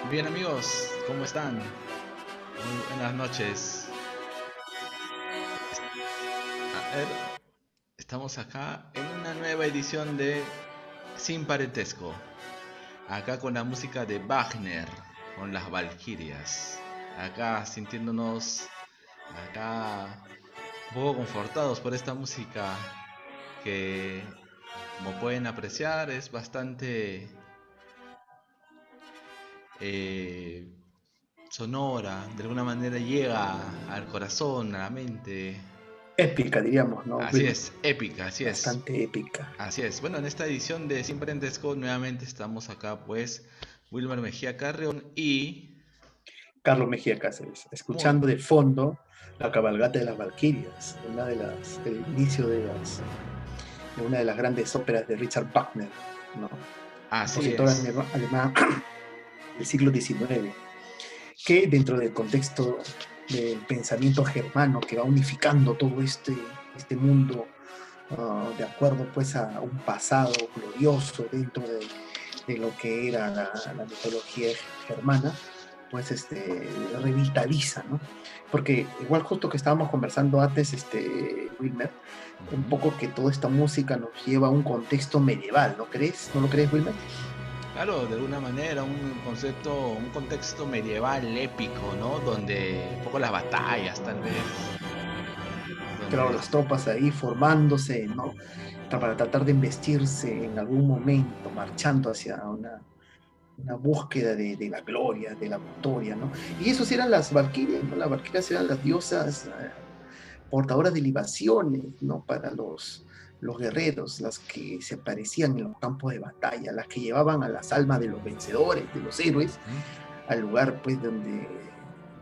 Bien amigos, ¿cómo están? Muy buenas noches. A ver, estamos acá en una nueva edición de Sin Parentesco. Acá con la música de Wagner, con las Valquirias. Acá sintiéndonos acá un poco confortados por esta música que, como pueden apreciar, es bastante eh, sonora, de alguna manera llega al corazón, a la mente. Épica, diríamos, ¿no, Así Wilmer? es, épica, así es. Bastante épica. Así es. Bueno, en esta edición de Sin Parentesco nuevamente estamos acá, pues, Wilmer Mejía Carreón y... Carlos Mejía Cáceres, Muy... escuchando de fondo la cabalgata de las Valquirias, el inicio de una de las grandes óperas de Richard Wagner, ¿no? Así Compositor es. alemán del siglo XIX, que dentro del contexto del pensamiento germano que va unificando todo este mundo, de acuerdo pues a un pasado glorioso dentro de lo que era la mitología germana, pues revitaliza, ¿no? Porque igual justo que estábamos conversando antes, Wilmer, un Ujú. poco que toda esta música nos lleva a un contexto medieval, ¿no crees? ¿No lo crees, Wilmer? Claro, de alguna manera un concepto, un contexto medieval épico, ¿no? Donde un poco las batallas, tal vez, Claro, donde... las tropas ahí formándose, ¿no? Para tratar de investirse en algún momento, marchando hacia una búsqueda de la gloria, de la victoria, ¿no? Y esos eran las valquirias, ¿no? Las valquirias eran las diosas portadoras de libaciones, ¿no? Para los guerreros, las que se aparecían en los campos de batalla, las que llevaban a las almas de los vencedores, de los héroes, Ujú. al lugar, pues, donde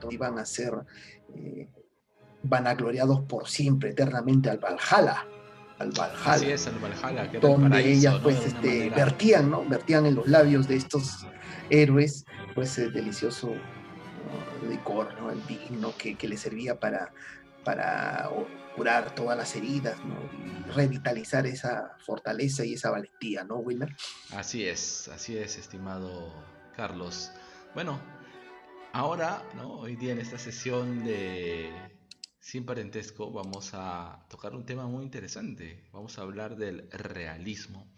iban a ser eh, vanagloriados por siempre, eternamente, al Así Valhalla, es, el Valhalla, que era el donde ellas paraíso, ¿no? De pues alguna manera. vertían, ¿no? Vertían en los labios de estos héroes pues el delicioso licor, ¿no? El vino que les servía para curar todas las heridas, ¿no? Y revitalizar esa fortaleza y esa valentía, ¿no, Wilmer? Así es, estimado Carlos. Bueno, ahora, ¿no? Hoy día en esta sesión de Sin Parentesco vamos a tocar un tema muy interesante. Vamos a hablar del realismo.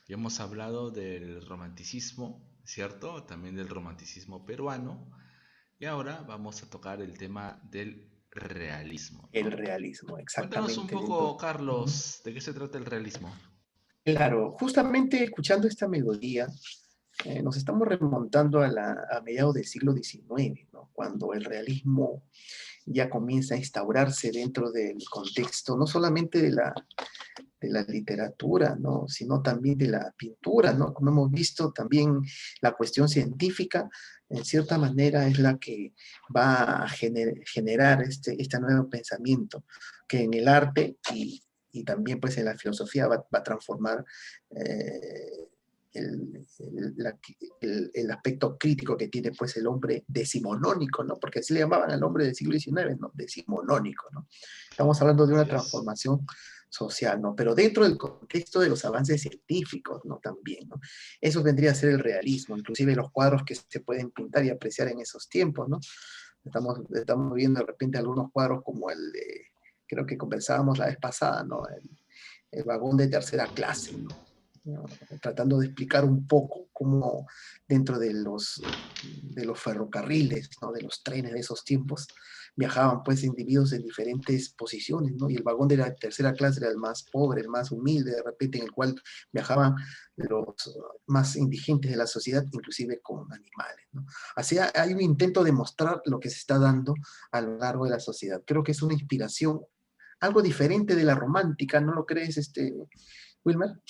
Ya hemos hablado del romanticismo, ¿cierto? También del romanticismo peruano. Y ahora vamos a tocar el tema del realismo, El ¿no? realismo, Cuéntanos un exactamente. Dentro. poco, Carlos, ¿de qué se trata el realismo? Claro, justamente escuchando esta melodía, nos estamos remontando a mediados del siglo XIX, ¿no? Cuando el realismo ya comienza a instaurarse dentro del contexto, no solamente de la literatura, ¿no? Sino también de la pintura, ¿no? Como hemos visto, también la cuestión científica, en cierta manera, es la que va a generar este nuevo pensamiento, que en el arte y también pues en la filosofía va a transformar el, el aspecto crítico que tiene pues el hombre decimonónico, ¿no? Porque así le llamaban al hombre del siglo XIX, ¿no? Decimonónico, ¿no? Estamos hablando de una Así es. transformación social, ¿no? Pero dentro del contexto de los avances científicos, ¿no? También, ¿no? Eso vendría a ser el realismo, inclusive los cuadros que se pueden pintar y apreciar en esos tiempos, ¿no? Estamos viendo de repente algunos cuadros como el de, creo que conversábamos la vez pasada, ¿no? El vagón de tercera clase, ¿no? ¿No? Tratando de explicar un poco cómo dentro de los ferrocarriles, ¿no? De los trenes de esos tiempos, viajaban pues individuos de diferentes posiciones, ¿no? Y el vagón de la tercera clase era el más pobre, el más humilde, de repente, en el cual viajaban los más indigentes de la sociedad, inclusive con animales, ¿no? Así hay un intento de mostrar lo que se está dando a lo largo de la sociedad. Creo que es una inspiración, algo diferente de la romántica, ¿no lo crees, Wilmer?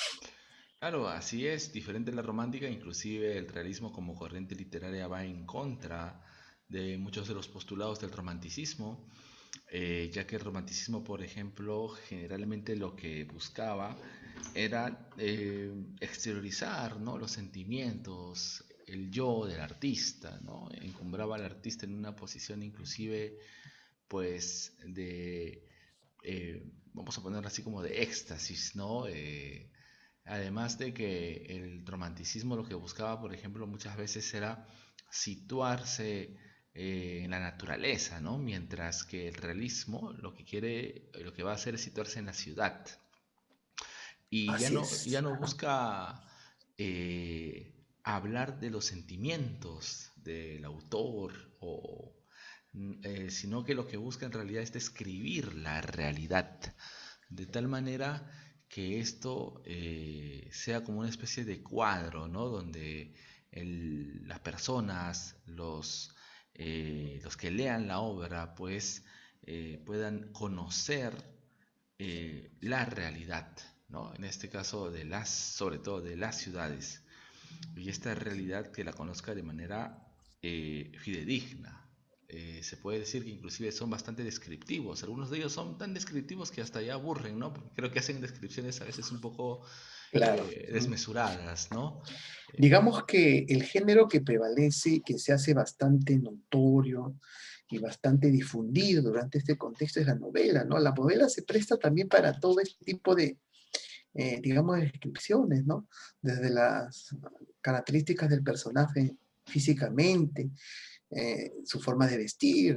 Claro, así es, diferente a la romántica, inclusive el realismo como corriente literaria va en contra de muchos de los postulados del romanticismo, ya que el romanticismo, por ejemplo, generalmente lo que buscaba era exteriorizar, ¿no?, los sentimientos, el yo del artista, ¿no? Encumbraba al artista en una posición inclusive, pues, vamos a ponerlo así como de éxtasis, ¿no? Además de que el romanticismo lo que buscaba, por ejemplo, muchas veces era situarse en la naturaleza, ¿no? Mientras que el realismo lo que quiere, lo que va a hacer es situarse en la ciudad. Y Así ya es. no Ajá. busca hablar de los sentimientos del autor, sino que lo que busca en realidad es describir la realidad, de tal manera que esto sea como una especie de cuadro, ¿no? Donde las personas, los que lean la obra, pues puedan conocer la realidad, ¿no? En este caso sobre todo de las ciudades, y esta realidad que la conozca de manera fidedigna. Se puede decir que inclusive son bastante descriptivos. Algunos de ellos son tan descriptivos que hasta ya aburren, ¿no? Porque creo que hacen descripciones a veces un poco Claro. desmesuradas, ¿no? Digamos que el género que prevalece, que se hace bastante notorio y bastante difundido durante este contexto es la novela, ¿no? La novela se presta también para todo este tipo de, digamos, descripciones, ¿no? Desde las características del personaje físicamente, su forma de vestir,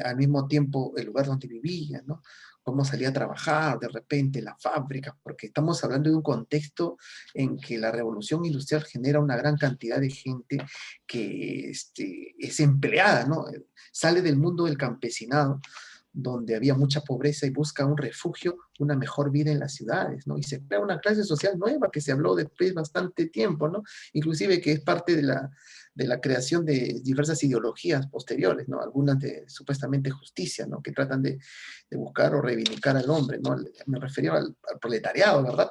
al mismo tiempo el lugar donde vivía, ¿no? Cómo salía a trabajar, de repente la fábrica, porque estamos hablando de un contexto en que la revolución industrial genera una gran cantidad de gente que es empleada, ¿no? Sale del mundo del campesinado, donde había mucha pobreza y busca un refugio, una mejor vida en las ciudades, ¿no? Y se crea una clase social nueva que se habló después bastante tiempo, ¿no? Inclusive que es parte de la creación de diversas ideologías posteriores, ¿no? Algunas de supuestamente justicia, ¿no? Que tratan de buscar o reivindicar al hombre, ¿no? Me refería al proletariado, ¿verdad?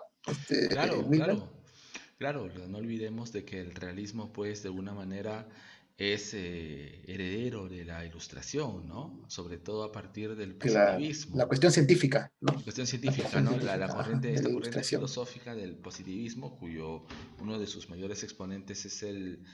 Claro, Wilmer. claro, claro. No olvidemos de que el realismo, pues, de alguna manera es heredero de la ilustración, ¿no? Sobre todo a partir del La positivismo. cuestión científica, ¿no? Cuestión La científica, cuestión ¿no? científica, ajá, de la Esta corriente ilustración. filosófica del positivismo, cuyo uno de sus mayores exponentes es el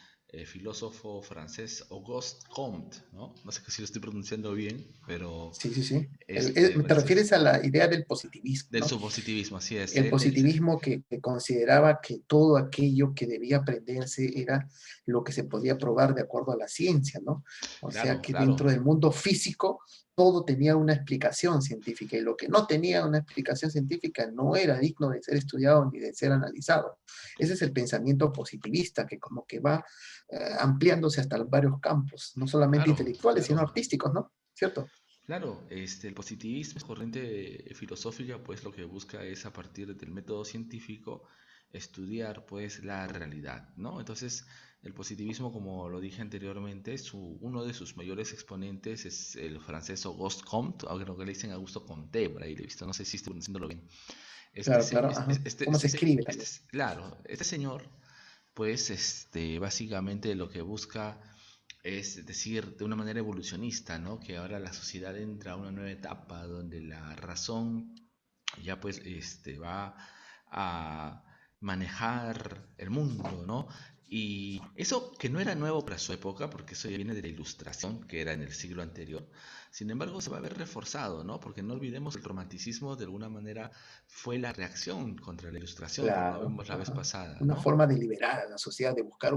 filósofo francés Auguste Comte, ¿no? No sé si lo estoy pronunciando bien, pero Sí, sí, sí. Te parece refieres a la idea del positivismo, del ¿no? subpositivismo, así es. El positivismo que consideraba que todo aquello que debía aprenderse era lo que se podía probar de acuerdo a la ciencia, ¿no? O sea Claro, que claro, dentro del mundo físico todo tenía una explicación científica y lo que no tenía una explicación científica no era digno de ser estudiado ni de ser analizado. Ese es el pensamiento positivista que como que va ampliándose hasta los varios campos, no solamente claro, intelectuales, sino claro. artísticos, ¿no? ¿Cierto? Claro, el positivismo es corriente filosófica, pues lo que busca es a partir del método científico estudiar pues la realidad, ¿no? Entonces, el positivismo, como lo dije anteriormente, uno de sus mayores exponentes es el francés Auguste Comte, aunque lo que le dicen Augusto Comte, por ahí le he visto, no sé si estoy pronunciándolo bien. Claro, claro, ajá. ¿Cómo se escribe también? Claro, este señor, pues, básicamente lo que busca es decir, de una manera evolucionista, ¿no? Que ahora la sociedad entra a una nueva etapa donde la razón ya pues va a manejar el mundo, ¿no? Y eso que no era nuevo para su época, porque eso ya viene de la ilustración, que era en el siglo anterior, sin embargo se va a ver reforzado, ¿no? Porque no olvidemos que el romanticismo de alguna manera fue la reacción contra la ilustración, como Claro, vimos la vez ajá. pasada, Una ¿no? forma de liberar a la sociedad, de buscar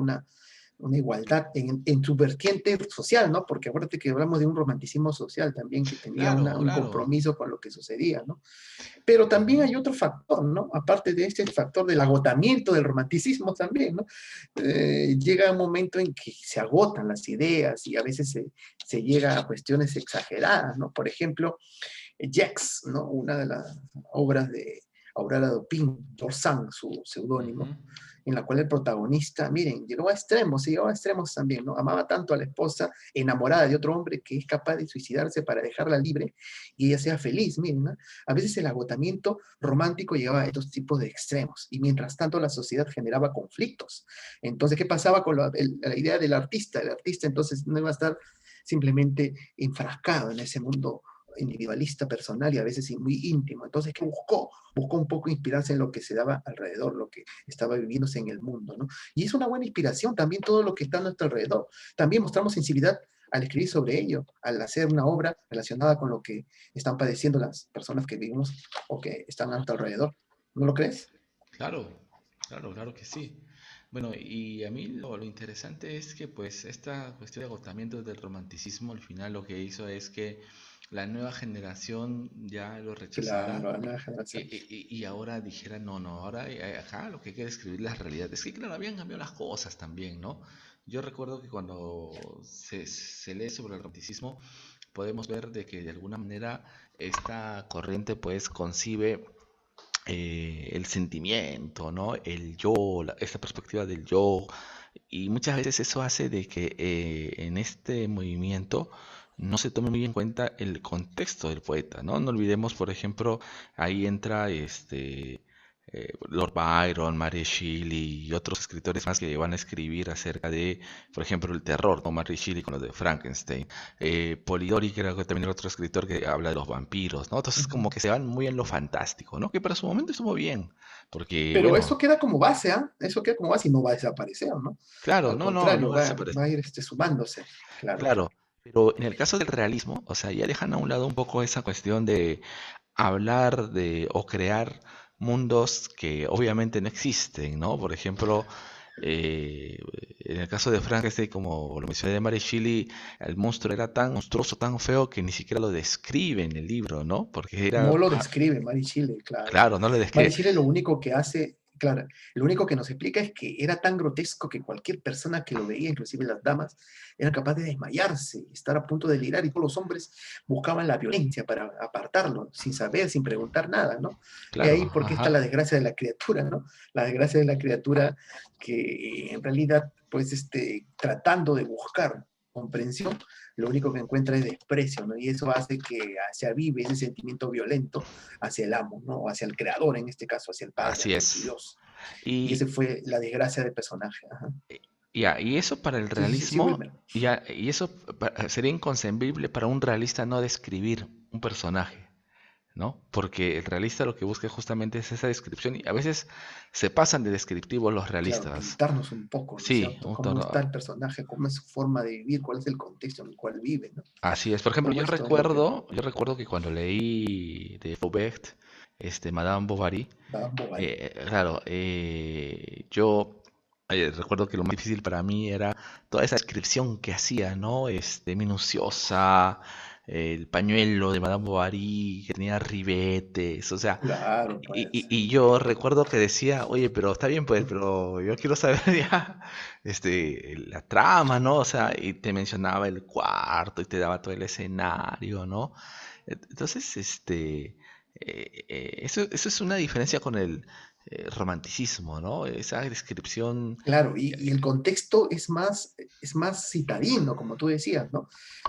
una igualdad en su vertiente social, ¿no? Porque acuérdate que hablamos de un romanticismo social también que tenía Claro, un claro. compromiso con lo que sucedía, ¿no? Pero también Ujú. hay otro factor, ¿no? Aparte de este factor del agotamiento del romanticismo también, ¿no? Llega un momento en que se agotan las ideas y a veces se llega a cuestiones exageradas, ¿no? Por ejemplo, Jax, ¿no? Una de las obras de Aurora Dupin, Dorsan, su Ujú. seudónimo, en la cual el protagonista, miren, llegó a extremos, se llegó a extremos también, ¿no? Amaba tanto a la esposa, enamorada de otro hombre, que es capaz de suicidarse para dejarla libre y ella sea feliz, miren, ¿no? A veces el agotamiento romántico llegaba a estos tipos de extremos y mientras tanto la sociedad generaba conflictos. Entonces, ¿qué pasaba con la idea del artista? El artista entonces no iba a estar simplemente enfrascado en ese mundo individualista, personal y a veces muy íntimo. Entonces, ¿qué buscó? Buscó un poco inspirarse en lo que se daba alrededor, lo que estaba viviéndose en el mundo, ¿no? Y es una buena inspiración también todo lo que está a nuestro alrededor. También mostramos sensibilidad al escribir sobre ello, al hacer una obra relacionada con lo que están padeciendo las personas que vivimos o que están a nuestro alrededor. ¿No lo crees? Claro, claro, claro que sí. Bueno, y a mí lo interesante es que pues esta cuestión de agotamiento del romanticismo al final lo que hizo es que la nueva generación ya lo rechazara Claro, la nueva y, generación. y ahora dijera, no, no, ahora acá lo que hay que escribir la realidad. Es que claro, habían cambiado las cosas también, ¿no? Yo recuerdo que cuando se lee sobre el romanticismo podemos ver de que de alguna manera esta corriente pues concibe el sentimiento, ¿no? El yo, esta perspectiva del yo. Y muchas veces eso hace de que en este movimiento no se tome muy en cuenta el contexto del poeta, ¿no? No olvidemos, por ejemplo, ahí entra Lord Byron, Mary Shelley y otros escritores más que van a escribir acerca de, por ejemplo, el terror, ¿no? Mary Shelley con lo de Frankenstein. Polidori, creo que también era otro escritor que habla de los vampiros, ¿no? Entonces Ujú. como que se van muy en lo fantástico, ¿no? Que para su momento estuvo bien, porque Pero bueno, eso queda como base, ¿ah? Eso queda como base y no va a desaparecer, ¿no? claro, Al no, no, no contrario, va a va a desaparecer. ir sumándose. Claro, Claro, pero en el caso del realismo, o sea, ya dejan a un lado un poco esa cuestión de hablar de o crear mundos que obviamente no existen, ¿no? Por ejemplo, eh, en el caso de Frankenstein, como lo mencioné de Mary Shelley, el monstruo era tan monstruoso, tan feo que ni siquiera lo describe en el libro, ¿no? Porque era, no lo describe Mary Shelley, claro. claro, no lo Mary describe. Shelley lo único que hace, claro, lo único que nos explica es que era tan grotesco que cualquier persona que lo veía, inclusive las damas, era capaz de desmayarse, estar a punto de delirar, y todos los hombres buscaban la violencia para apartarlo, sin saber, sin preguntar nada, ¿no? Y Claro, ahí porque está ajá. la desgracia de la criatura, ¿no? La desgracia de la criatura que en realidad, pues, tratando de buscar comprensión, lo único que encuentra es desprecio, ¿no? Y eso hace que se avive ese sentimiento violento hacia el amo, ¿no? O hacia el creador, en este caso, hacia el padre, Así hacia su es. Dios. Y esa Y fue la desgracia del personaje. Ajá. ya, y eso para el Sí, sí, sí, sí, realismo, Wilmer. ya, y eso sería inconcebible para un realista no describir un personaje, ¿no? Porque el realista lo que busca justamente es esa descripción y a veces se pasan de descriptivos los Claro, realistas. pintarnos un poco, ¿no es Sí, cierto? ¿Cómo está el personaje? ¿Cómo es su forma de vivir? ¿Cuál es el contexto en el cual vive? ¿no? así es. Por ejemplo, Todo esto es lo que yo recuerdo que cuando leí de Flaubert, Madame Bovary, da Bovary. claro, yo recuerdo que lo más difícil para mí era toda esa descripción que hacía, ¿no? Minuciosa, el pañuelo de Madame Bovary que tenía ribetes, o sea, Claro, pues. y yo recuerdo que decía, oye, pero está bien, pues, pero yo quiero saber ya, la trama, ¿no? O sea, y te mencionaba el cuarto y te daba todo el escenario, ¿no? Entonces, eso es una diferencia con el romanticismo, ¿no? Esa descripción, Claro, y el contexto es más citadino, como tú decías, ¿no?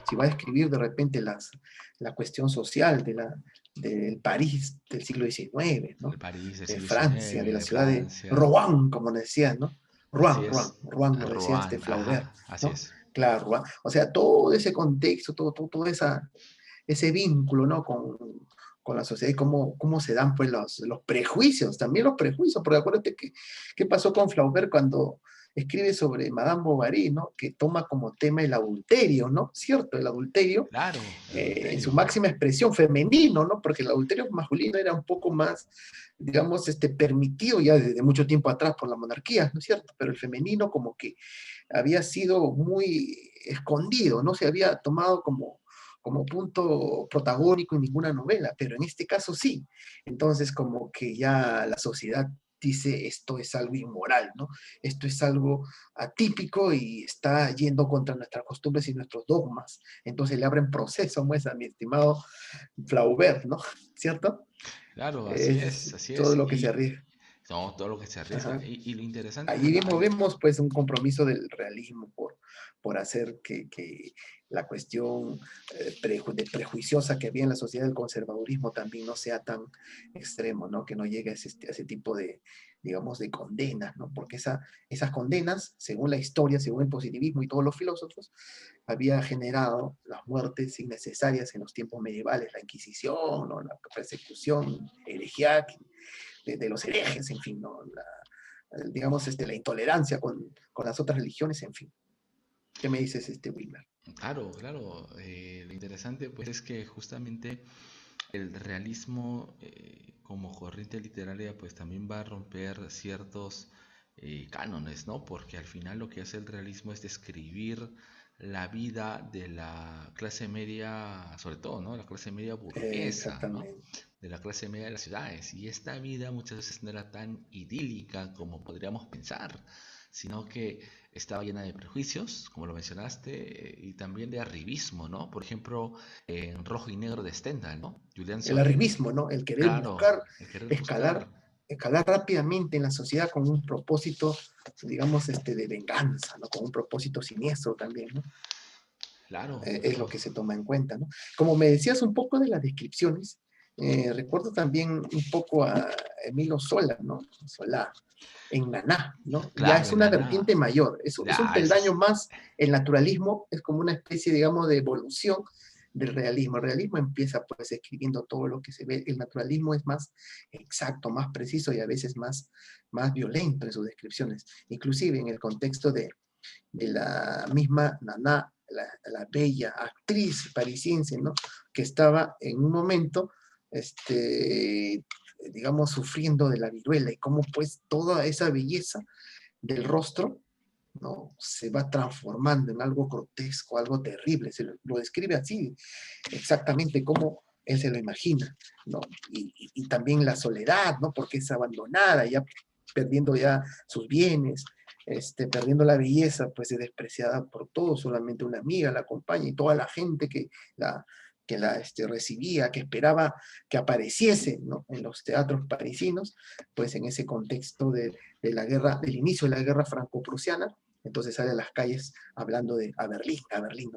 Si va a escribir de repente la cuestión social del París del siglo XIX, de ¿no? París, del De siglo Francia, de XIX, la de ciudad de Francia, Rouen, como decías, ¿no? así Rouen, es, Rouen, lo decía Rouen, Flaubert, ajá, así ¿no? es. Claro, Rouen. O sea, todo ese contexto, todo ese vínculo, ¿no? Con la sociedad y cómo se dan pues los prejuicios, también los prejuicios, porque acuérdate que qué pasó con Flaubert cuando escribe sobre Madame Bovary, ¿no? Que toma como tema el adulterio, ¿no? ¿Cierto? El adulterio Claro, el en su adulterio. máxima expresión femenino, ¿no? Porque el adulterio masculino era un poco más, digamos, permitido ya desde mucho tiempo atrás por la monarquía, ¿no es cierto? Pero el femenino como que había sido muy escondido, no se había tomado como punto protagónico en ninguna novela, pero en este caso sí. Entonces como que ya la sociedad dice esto es algo inmoral, ¿no? Esto es algo atípico y está yendo contra nuestras costumbres y nuestros dogmas. Entonces le abren proceso, pues, a mi estimado Flaubert, ¿no? ¿Cierto? Claro, Es así todo es. lo que se Y arriesga. no, todo lo que se arriesga. Ajá. Y lo interesante, Allí bueno, mismo hay, vemos pues un compromiso del realismo por hacer que la cuestión prejuiciosa que había en la sociedad del conservadurismo también no sea tan extremo, ¿no? Que no llegue a ese tipo de, digamos, de condenas, ¿no? Porque esas condenas, según la historia, según el positivismo y todos los filósofos, había generado las muertes innecesarias en los tiempos medievales, la Inquisición, ¿no? La persecución herejía de los herejes, en fin, ¿no? Digamos, la intolerancia con las otras religiones, en fin. ¿Qué me dices, Wilmer? claro, claro. Lo interesante, pues, es que justamente el realismo como corriente literaria, pues, también va a romper ciertos cánones, ¿no? Porque al final lo que hace el realismo es describir la vida de la clase media, sobre todo, ¿no? La clase media burguesa, ¿no? Exactamente. De la clase media de las ciudades. Y esta vida muchas veces no era tan idílica como podríamos pensar, sino que estaba llena de prejuicios, como lo mencionaste, y también de arribismo, ¿no? Por ejemplo, en Rojo y Negro de Stendhal, ¿no? Julián El Solé, arribismo, ¿no? El querer claro, buscar, el querer buscar, escalar, escalar rápidamente en la sociedad con un propósito, digamos, de venganza, ¿no? Con un propósito siniestro también, ¿no? claro, Es lo claro, que se toma en cuenta, ¿no? Como me decías un poco de las descripciones, recuerdo también un poco a Emilio Sola, ¿no? Solá, en Naná, ¿no? Ya claro, es en una Nana, vertiente mayor, es un ya, ese peldaño es, más, el naturalismo es como una especie, digamos, de evolución del realismo. El realismo empieza pues escribiendo todo lo que se ve, el naturalismo es más exacto, más preciso y a veces más violento en sus descripciones, inclusive en el contexto de la misma Naná, la bella actriz parisiense, ¿no? Que estaba en un momento, digamos, sufriendo de la viruela y cómo pues toda esa belleza del rostro, ¿no? Se va transformando en algo grotesco, algo terrible. Lo describe así, exactamente como él se lo imagina, ¿no? Y también la soledad, ¿no? Porque es abandonada, ya perdiendo ya sus bienes, perdiendo la belleza, pues es despreciada por todos, solamente una amiga la acompaña y toda la gente la, que la recibía, que esperaba que apareciese, ¿no? En los teatros parisinos, pues en ese contexto de la guerra, del inicio de la guerra franco-prusiana, entonces sale a las calles hablando de a Berlín,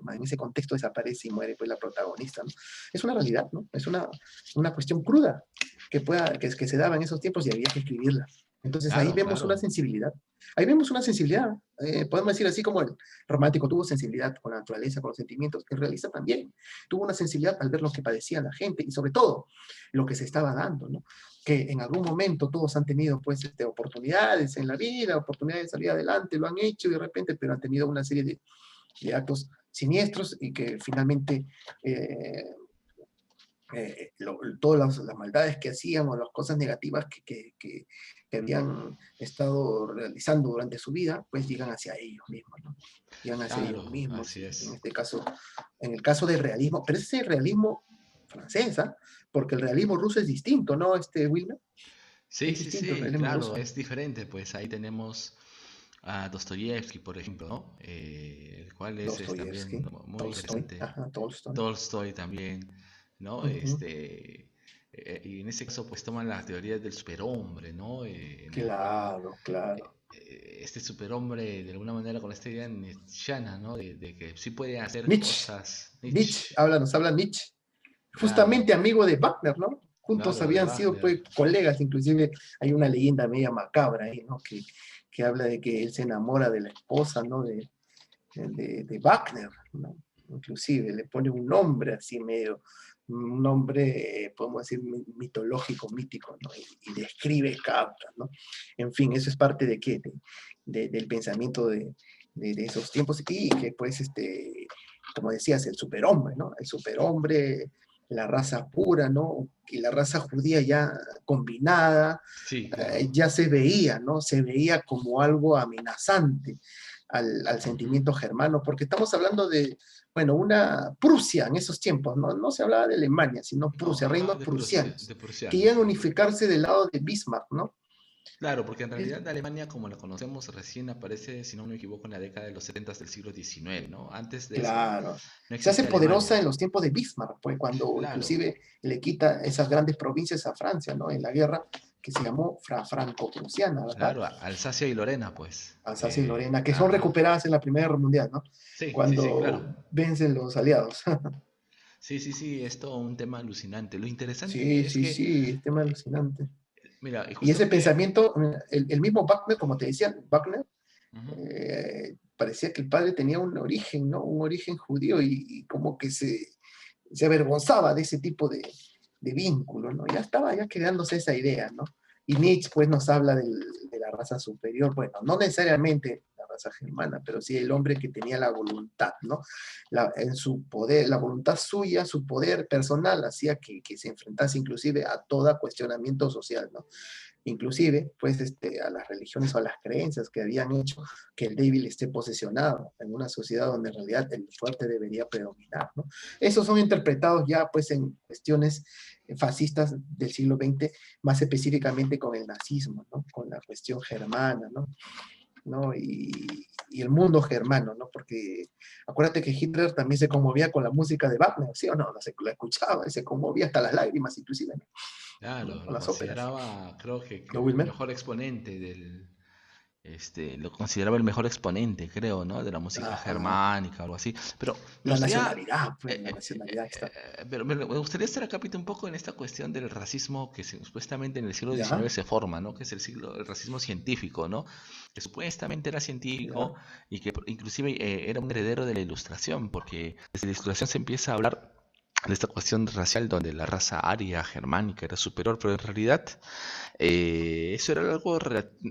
¿no? En ese contexto desaparece y muere pues la protagonista, ¿no? Es una realidad, ¿no? Es una cuestión cruda que se daba en esos tiempos y había que escribirla. Entonces ahí claro, vemos una claro, sensibilidad. Ahí vemos una sensibilidad. Podemos decir así como el romántico tuvo sensibilidad con la naturaleza, con los sentimientos, el realista también tuvo una sensibilidad al ver lo que padecía la gente y sobre todo lo que se estaba dando, ¿no? Que en algún momento todos han tenido pues oportunidades en la vida, oportunidades de salir adelante, lo han hecho de repente, pero han tenido una serie de actos siniestros y que finalmente eh, todas las maldades que hacían o las cosas negativas que habían estado realizando durante su vida, pues llegan hacia ellos mismos, ¿no? Llegan hacia ellos claro, mismos así y en es. este caso, en el caso del realismo, pero ese realismo francés, ¿ah? Porque el realismo ruso es distinto, ¿no, Wilmer? Sí, Es sí, distinto el sí, realismo claro, ruso. es diferente, pues ahí tenemos a Dostoyevsky, por ejemplo, ¿no? El cual es también Dostoyevsky, muy Tolstoy, interesante. ajá, Tolstoy. Tolstoy también, ¿no? Ujú. Y en ese caso, pues toman las teorías del superhombre, ¿no? En el cual Claro, claro. este superhombre, de alguna manera, con esta idea nietzscheana, ¿no? De que sí puede hacer Nietzsche, cosas, Nietzsche, Nietzsche, nos habla Nietzsche. claro, Justamente amigo de Wagner, ¿no? Juntos claro, de habían sido Wagner, pues colegas, inclusive hay una leyenda media macabra ahí, ¿no? Que habla de que él se enamora de la esposa, ¿no? De Wagner, ¿no? Inclusive le pone un nombre así medio, un nombre, podemos decir, mitológico, mítico, ¿no? Y describe Kafka, ¿no? En fin, eso es parte de qué? del pensamiento de esos tiempos y que pues, como decías, el superhombre, ¿no? El superhombre, la raza pura, ¿no? Y la raza judía ya combinada, Sí, claro. ya se veía, ¿no? Se veía como algo amenazante al Ujú. sentimiento germano, porque estamos hablando de, bueno, una Prusia en esos tiempos, ¿no? No se hablaba de Alemania, sino No, Prusia, hablaba reinos de Prusia, prusianos, de que prusianos, iban a sí. unificarse del lado de Bismarck, ¿no? Claro, porque en Es- realidad Alemania, como la conocemos, recién aparece, si no me equivoco, en la década de los 70 del siglo XIX, ¿no? Antes de eso Claro. no Se hace existía poderosa Alemania. en los tiempos de Bismarck, pues cuando Claro, inclusive le quita esas grandes provincias a Francia, ¿no? En la guerra que se llamó Franco-Prusiana, ¿verdad? claro, Alsacia y Lorena, pues. Alsacia y Lorena, que son Ajá. recuperadas en la Primera Guerra Mundial, ¿no? Sí, sí, sí, claro. Cuando vencen los aliados. Sí, sí, sí, es todo un tema alucinante. Lo Sí, interesante es sí, que, sí, es tema eh, alucinante. mira, y Y ese justamente, pensamiento, el mismo Wagner, como te decía, Wagner, ujú, parecía que el padre tenía un origen, ¿no? Un origen judío y como que se avergonzaba de ese tipo de vínculo, ¿no? Ya estaba ya creándose esa idea, ¿no? Y Nietzsche, pues, nos habla de la raza superior, bueno, no necesariamente la raza germana, pero sí el hombre que tenía la voluntad, ¿no? En su poder, la voluntad suya, su poder personal, hacía que se enfrentase inclusive a todo cuestionamiento social, ¿no? Inclusive, pues, a las religiones o a las creencias que habían hecho que el débil esté posesionado en una sociedad donde en realidad el fuerte debería predominar, ¿no? Esos son interpretados ya, pues, en cuestiones fascistas del siglo XX, más específicamente con el nazismo, ¿no? Con la cuestión germana, ¿no? ¿No? Y el mundo germano, ¿no? Porque acuérdate que Hitler también se conmovía con la música de Wagner, ¿sí o no? Se la escuchaba, se conmovía hasta las lágrimas, inclusive, ¿no? claro, Con lo las óperas. consideraba, creo que ¿No, el Wilmer? mejor exponente lo consideraba el mejor exponente, creo, ¿no? De la música Ajá. germánica o algo así. Pero me La gustaría, nacionalidad, pues, eh, la eh, nacionalidad está. pero me gustaría estar acá un poco en esta cuestión del racismo que supuestamente en el siglo XIX ¿Ya? se forma, ¿no? Que es el racismo científico, ¿no? Que supuestamente era científico ¿Ya? y que inclusive era un heredero de la Ilustración, porque desde la Ilustración se empieza a hablar de esta cuestión racial donde la raza aria, germánica era superior, pero en realidad eso era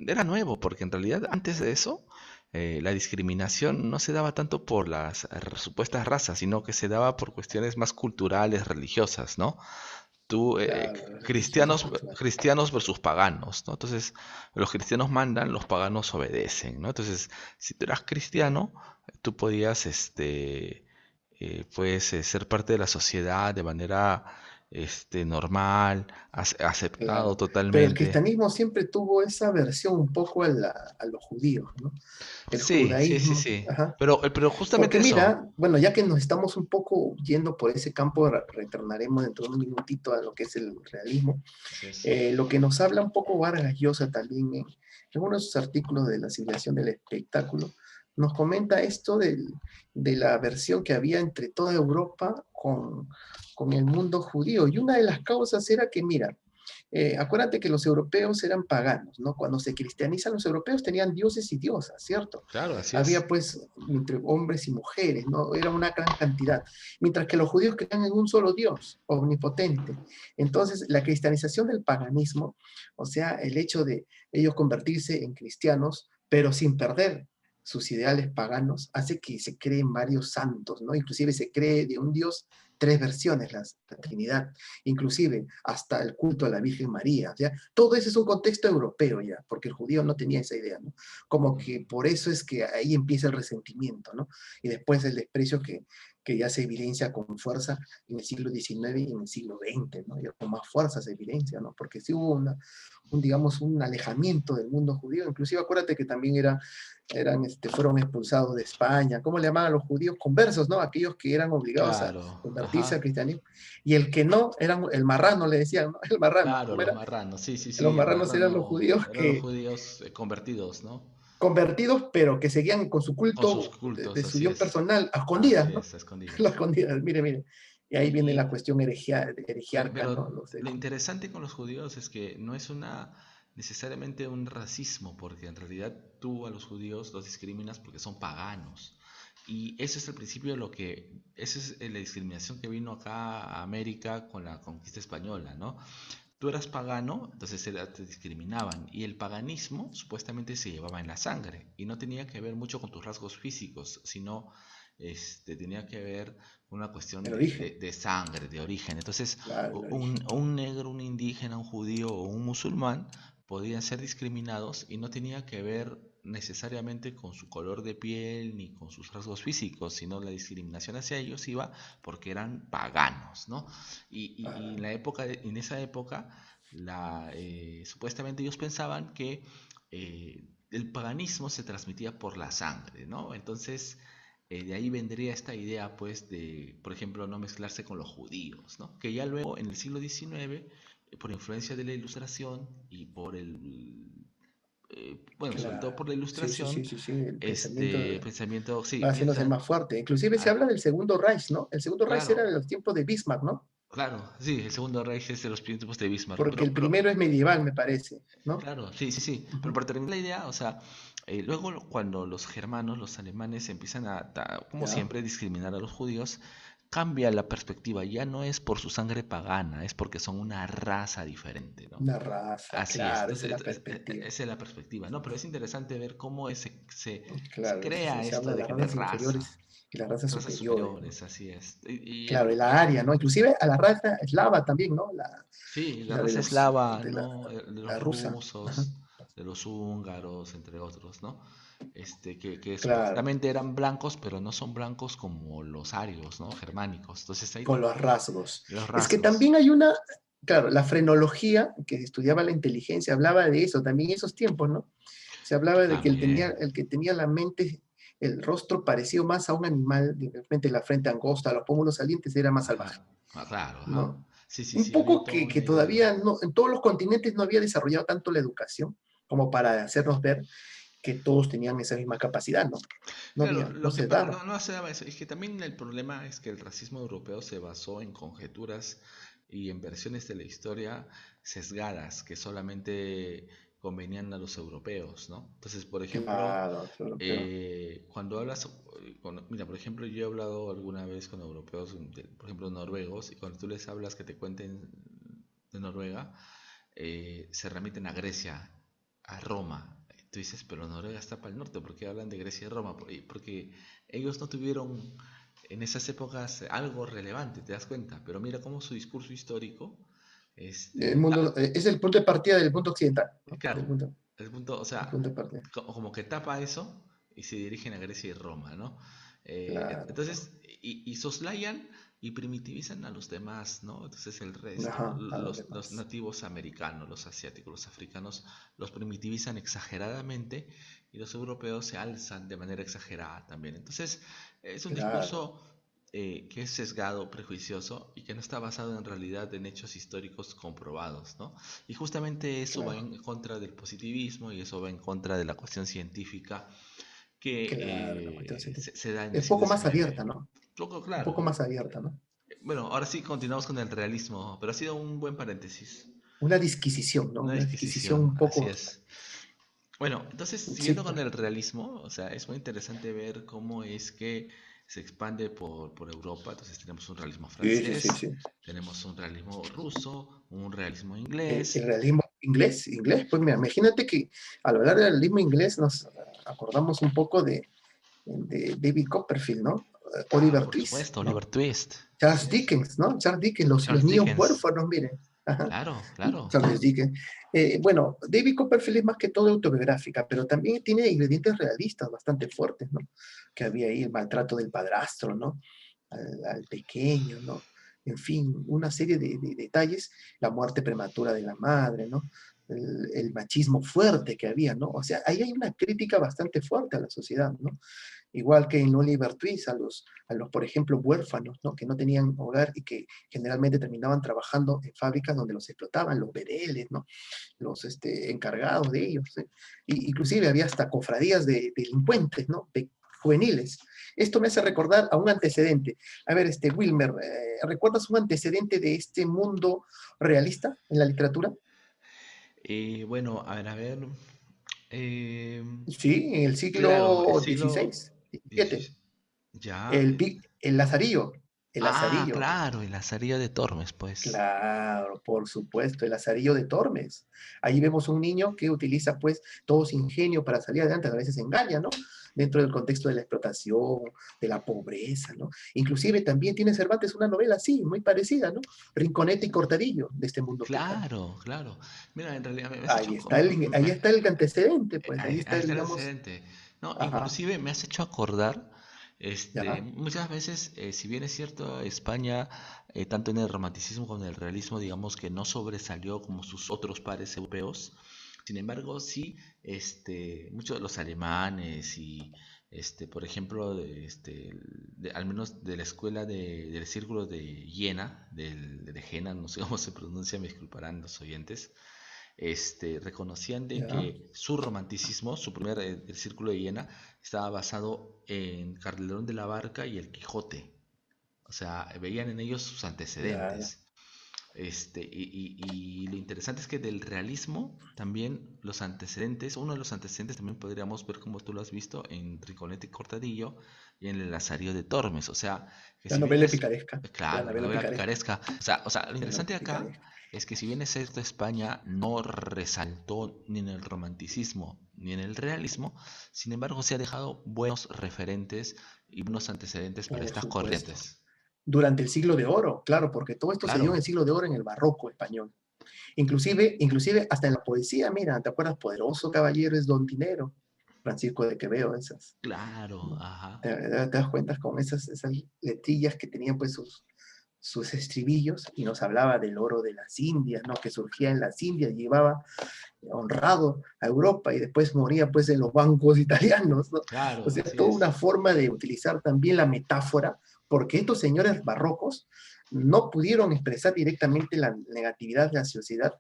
era nuevo, porque en realidad antes de eso la discriminación no se daba tanto por las supuestas razas, sino que se daba por cuestiones más culturales, religiosas, ¿no? Tú, Claro, las religiones culturales. cristianos versus paganos, ¿no? Entonces, los cristianos mandan, los paganos obedecen, ¿no? Entonces, si tú eras cristiano, tú podías, puedes ser parte de la sociedad de manera, normal, aceptado Claro. Pero el totalmente. cristianismo siempre tuvo esa versión un poco a los judíos, ¿no? El Sí, sí, sí, judaísmo. sí. Ajá. Pero justamente Porque eso. mira, bueno, ya que nos estamos un poco yendo por ese campo, retornaremos dentro de un minutito a lo que es el realismo. Así es. Lo que nos habla un poco Vargas Llosa también en uno de sus artículos de la civilización del espectáculo, nos comenta esto de la versión que había entre toda Europa con el mundo judío. Y una de las causas era que, mira, acuérdate que los europeos eran paganos, ¿no? Cuando se cristianizan los europeos tenían dioses y diosas, ¿cierto? Claro, así es. Había pues entre hombres y mujeres, ¿no? Era una gran cantidad. Mientras que los judíos creían en un solo Dios, omnipotente. Entonces, la cristianización del paganismo, o sea, el hecho de ellos convertirse en cristianos, pero sin perder sus ideales paganos, hace que se creen varios santos, ¿no? Inclusive se cree de un Dios tres versiones, la Trinidad, inclusive hasta el culto a la Virgen María, ¿ya? Todo eso es un contexto europeo ya, porque el judío no tenía esa idea, ¿no? Como que por eso es que ahí empieza el resentimiento, ¿no? Y después el desprecio que ya se evidencia con fuerza en el siglo XIX y en el siglo XX, ¿no? Ya con más fuerza se evidencia, ¿no? Porque sí hubo digamos, un alejamiento del mundo judío, inclusive acuérdate que también fueron expulsados de España, ¿cómo le llamaban a los judíos? Conversos, ¿no? Aquellos que eran obligados a Claro, convertirse al ajá. cristianismo, y el que no, eran el marrano, le decían, ¿no? El marrano, Claro, ¿cómo los era? marranos. Sí, sí, Los sí, el marranos eran los marrano judíos eran los que judíos convertidos, ¿no? convertidos, pero que seguían con su Con sus culto cultos, de su así Dios es. personal, a Así escondidas, ¿no? es, a A escondidas. escondidas, mire, mire. Y ahí viene la Y, cuestión herejiarca, pero ¿no? No sé. lo interesante con los judíos es que no es una necesariamente un racismo, porque en realidad tú a los judíos los discriminas porque son paganos. Y ese es el principio de esa es la discriminación que vino acá a América con la conquista española, ¿no? tú eras pagano, entonces te discriminaban. Y el paganismo supuestamente se llevaba en la sangre y no tenía que ver mucho con tus rasgos físicos, sino tenía que ver con una cuestión el origen, de sangre, de origen. Entonces, claro, el origen. un negro, un indígena, un judío o un musulmán podían ser discriminados y no tenía que ver necesariamente con su color de piel ni con sus rasgos físicos, sino la discriminación hacia ellos iba porque eran paganos, ¿no? Y en Ah, la época, en esa época, supuestamente ellos pensaban que el paganismo se transmitía por la sangre, ¿no? Entonces, de ahí vendría esta idea, pues, de, por ejemplo, no mezclarse con los judíos, ¿no? Que ya luego, en el siglo XIX, por influencia de la Ilustración y por bueno, sobre todo claro. por la Sí, sí, sí, Ilustración, sí, sí. El este pensamiento pensamiento, sí, va haciéndose empiezan más fuerte. Inclusive se a, habla del Segundo Reich, ¿no? El Segundo Reich era claro, de los tiempos de Bismarck, ¿no? claro, sí, el segundo Reich es de los principios de Bismarck, Porque el pero primero es medieval, me parece, ¿no? claro, sí, sí, sí. Pero Ujú. para terminar la idea, o sea, luego cuando los germanos, los alemanes empiezan como Ya. siempre, discriminar a los judíos, cambia la perspectiva. Ya no es por su sangre pagana, es porque son una raza diferente, ¿no? Una raza, Así es. claro, esa es Entonces, la perspectiva. esa es la perspectiva, ¿no? Pero es interesante ver cómo se Claro, crea se habla esto de de las que de razas raza, inferiores y las razas razas superiores, ¿no? superiores, así es. Claro, de la Aria, ¿no? Inclusive a la raza eslava también, ¿no? Sí, la La de raza los, eslava, de ¿no? De la los rusa. Ajá. rusos, de los húngaros, entre otros, ¿no? Que Claro, supuestamente eran blancos, pero no son blancos como los arios, ¿no? Germánicos. Entonces ahí con los rasgos. los Es que rasgos. también hay una, claro, la frenología, que estudiaba la inteligencia, hablaba de eso, también en esos tiempos, ¿no? Se hablaba de que También. el que tenía la mente, el rostro parecido más a un animal, de repente la frente angosta, los pómulos salientes, era más Ajá. salvaje, Ah, claro, ajá. ¿no? Sí, sí, Un sí, había poco toda que una idea. todavía no, en todos los continentes no había desarrollado tanto la educación como para hacernos ver que todos tenían esa misma capacidad, ¿no? No Claro, había, no se daba. no se daba eso. Es que también el problema es que el racismo europeo se basó en conjeturas y en versiones de la historia sesgadas que solamente convenían a los europeos, ¿no? Entonces, por ejemplo, Claro, es europeo. cuando hablas, mira, por ejemplo, yo he hablado alguna vez con europeos, por ejemplo, noruegos, y cuando tú les hablas que te cuenten de Noruega, se remiten a Grecia, a Roma. Tú dices, pero Noruega está para el norte, ¿por qué hablan de Grecia y Roma? Porque ellos no tuvieron en esas épocas algo relevante, te das cuenta, pero mira cómo su discurso histórico, El este, mundo, es el punto de partida del punto occidental, ¿no? claro, Punto, el punto, o el sea, punto de partida. como que tapa eso y se dirigen a Grecia y Roma, ¿no? Claro, claro. Entonces, y soslayan y primitivizan a los demás, ¿no? Entonces el resto, Ajá, a los los demás. nativos americanos, los asiáticos, los africanos, los primitivizan exageradamente y los europeos se alzan de manera exagerada también. Entonces, es un Claro, discurso que es sesgado, prejuicioso y que no está basado en realidad en hechos históricos comprobados, ¿no? Y justamente eso va claro, en contra del positivismo y eso va en contra de la cuestión científica que claro, la cuestión científica. se da en el Es un siglo poco más XIX. abierta, ¿no? Poco Un claro. poco más abierta, ¿no? Bueno, ahora sí continuamos con el realismo, pero ha sido un buen paréntesis, Una disquisición, ¿no? una Una disquisición un disquisición, así poco, es. Bueno, entonces, sí, siguiendo con pues. el realismo, o sea, es muy interesante ver cómo es que se expande por Europa. Entonces tenemos un realismo Sí, sí, sí, francés, sí. tenemos un realismo ruso, un realismo inglés. El realismo inglés, pues mira, imagínate que al hablar del realismo inglés nos acordamos un poco de David Copperfield, ¿no? Ah, Oliver por Twist, supuesto, Oliver ¿no? Twist, así Charles es. Dickens, ¿no? Charles Dickens, los Charles niños Dickens, huérfanos, miren. Ajá. claro, claro. Charles Dickens. Bueno, David Copperfield es más que todo autobiográfica, pero también tiene ingredientes realistas bastante fuertes, ¿no? Que había ahí el maltrato del padrastro, ¿no? Al pequeño, ¿no? En fin, una serie de detalles, la muerte prematura de la madre, ¿no? El machismo fuerte que había, ¿no? O sea, ahí hay una crítica bastante fuerte a la sociedad, ¿no? Igual que en Oliver Twist, por ejemplo, huérfanos, ¿no? Que no tenían hogar y que generalmente terminaban trabajando en fábricas donde los explotaban, los bereles, ¿no? Los encargados de ellos. ¿Sí? Inclusive había hasta cofradías de delincuentes, ¿no? De juveniles. Esto me hace recordar a un antecedente. A ver, Wilmer, ¿recuerdas un antecedente de este mundo realista en la literatura? Bueno, a ver. eh, Sí, en el claro, el siglo siglo XVI, XVII. XVI. Ya, El Lazarillo. el Ah, Lazarillo. claro, el Lazarillo de Tormes, pues. Claro, por supuesto, el Lazarillo de Tormes. Ahí vemos un niño que utiliza pues todo su ingenio para salir adelante, a veces engaña, ¿no? Dentro del contexto de la explotación, de la pobreza, ¿no? Inclusive también tiene Cervantes una novela así, muy parecida, ¿no? Rinconete y Cortadillo, de este mundo picante. Claro, claro. Mira, en realidad me has hecho... Ahí está el antecedente, pues, ahí está ahí el, está el digamos, antecedente. No, ajá, inclusive me has hecho acordar, ya, muchas veces, si bien es cierto, España, tanto en el romanticismo como en el realismo, digamos que no sobresalió como sus otros pares europeos. Sin embargo, sí, muchos de los alemanes y, por ejemplo, al menos de la escuela del círculo de Jena, de Jena, no sé cómo se pronuncia, me disculparán los oyentes, reconocían de ya, que su romanticismo, su primer, el Círculo de Viena, estaba basado en Calderón de la Barca y el Quijote. O sea, veían en ellos sus claro. antecedentes. Y lo interesante es que del realismo también los antecedentes, uno de los antecedentes también podríamos ver como tú lo has visto en Rinconete y Cortadillo y en el Lazarillo de Tormes. O sea, que La si bien novela es, picaresca, la claro, la novela novela picaresca, picaresca, lo la novela interesante acá picaresca. es que si bien es cierto, España no resaltó ni en el romanticismo ni en el realismo, sin embargo se ha dejado buenos referentes y buenos antecedentes para Por estas supuesto. corrientes. Durante el siglo de oro, claro, porque todo esto se dio en Claro, el siglo de oro en el barroco español. Inclusive hasta en la poesía, mira, ¿te acuerdas? Poderoso caballero es Don Tinero, Francisco de Quevedo, esas, claro, ¿no? ajá. Te das cuenta con esas letrillas que tenían pues sus estribillos y nos hablaba del oro de las Indias, ¿no? Que surgía en las Indias, llevaba honrado a Europa y después moría pues en los bancos italianos, ¿no? O Claro, sea, así toda una es. forma de utilizar también la metáfora, porque estos señores barrocos no pudieron expresar directamente la negatividad de la sociedad,